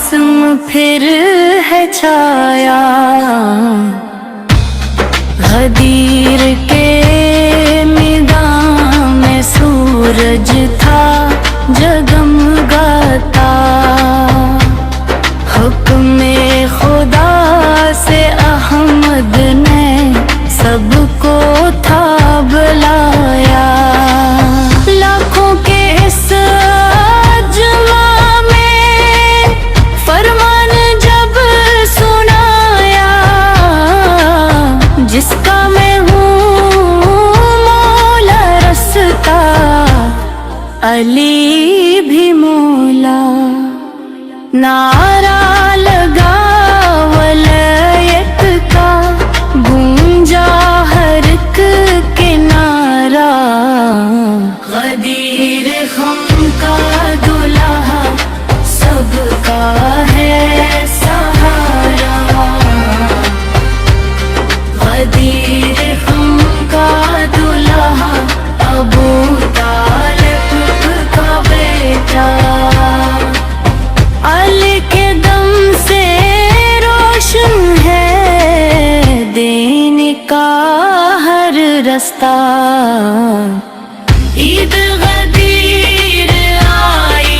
मौसम फिर है छाया, गदीर के मैदान में सूरज था जगमगाता। हुक्म खुदा से अहमद ने सबको था बुलाया। लाखों के इस अजमा में फरमान जब सुनाया, जिसका मैं हूँ मौला रस्ता, अली भी मौला। नारा लगा वलयत का, गूंजा हर एक किनारा। गदीर हम का दुल्हा सबका है सहारा। गदीर हम का दुल्हा अबू तालिब का बेटा। अली के दम से रोशन है दीन का हर रास्ता। ईद गदीर आई,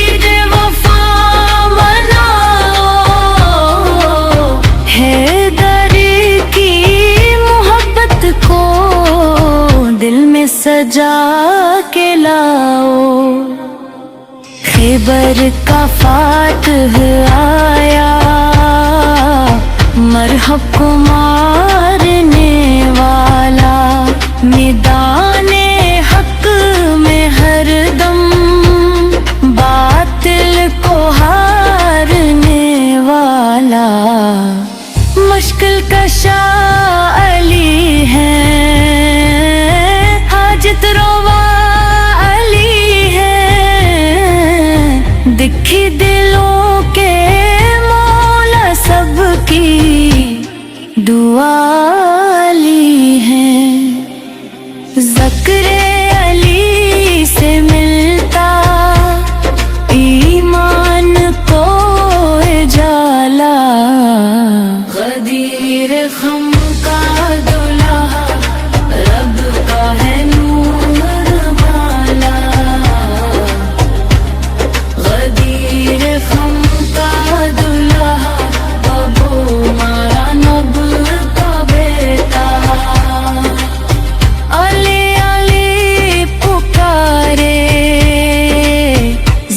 ईद वफा मनाओ। हैदरी की मोहब्बत को दिल में सजा के लाओ। खैबर का फातह आया, मरहब को मारने वाला। मैदाने हक में हर दम बातिल को हारने वाला। मुश्किल कशा अली है, हाजत रवा अली है। दिखी दिलों के मौला सबकी दुआ अली है। ज़िक्र अली से मिलता ईमान को उजाला। गदीर हम का दुल्हा रब का है नूर वाला। गदीर हम का दुल्हा अबू मानब का बेटा। अली अली पुकारे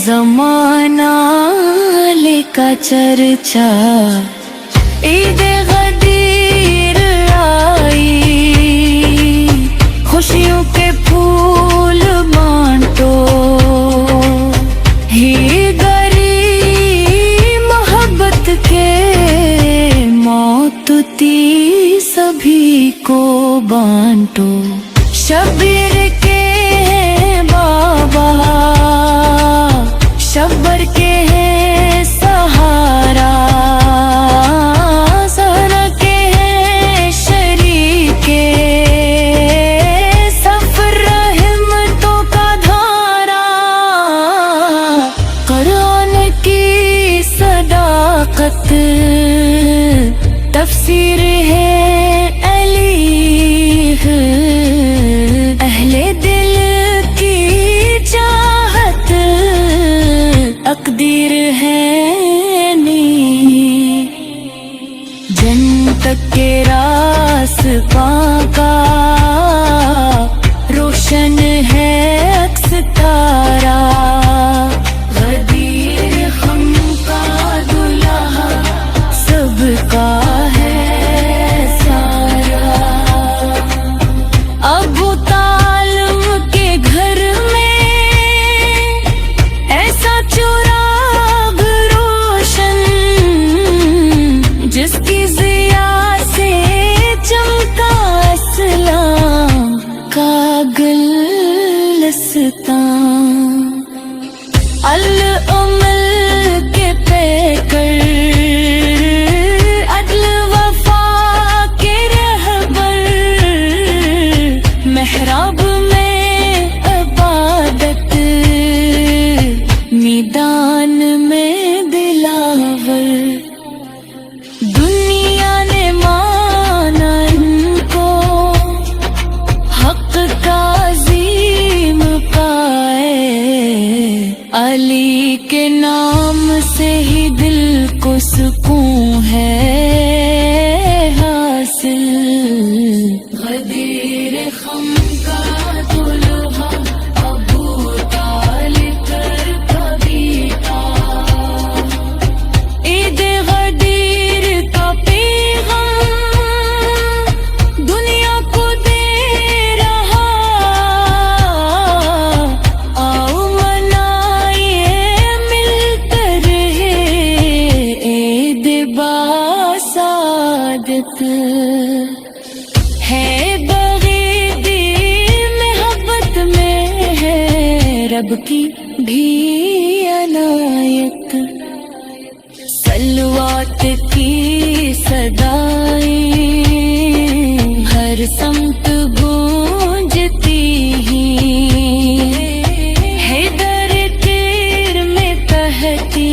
ज़माना अली का चर्चा। ईद गदीर आई, खुशियों के फूल बांटो। ही गरी मोहब्बत के मौत ती सभी को बांटो। शबीर के हैं बाबा, शब्बर के हैं सहारा। सहरा के हैं शरीके, सफर रहमतों का धारा। कुरान की सदाकत तफसीर है अली। अहले दिल की चाहत तकदीर है नी। जन्नत के रास्ता का रोशन है अक्स तारा। गदीर हम का दुल्हा सबका है सारा। अबू तालिब के घर में ऐसा चिराग रोशन, जिसकी ज़िया से चमका इस्लाम का गुलिस्तान। अल उमल के पैकर अदल वफा के रहबर। मेहराब में इबादत میدان میں دلاور، دنیا نے مانا ان کو حق کا عظیم پائے، علی کے نام سے ہی دل کو سکون ہے حاصل، غدیر خم کا دلہا ابو طالب کا بیٹا، عید غدیر کا پیغام دنیا کو دے رہا، آؤ منائیے مل کر عید باسعادت، ہے بغیدی محبت میں ہے رب کی بھی عنایت، صلوات کی صدائیں ہر سمت گونجتی ہیں، ہے در تیر میں کہتی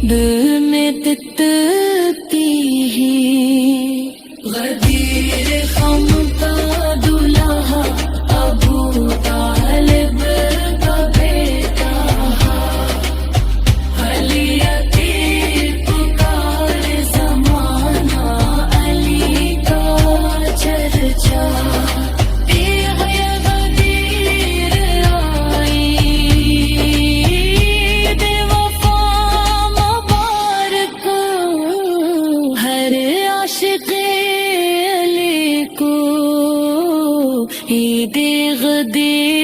دل میں تتتی ہیں، غدیر خم کا دلہا ابو طالب کا بیٹا، علی عتیق پکار زمانہ علی کا چرچا، تیغ غدیر آئی عید وفا مبارک، ہر عاشق علی کو عید غدیر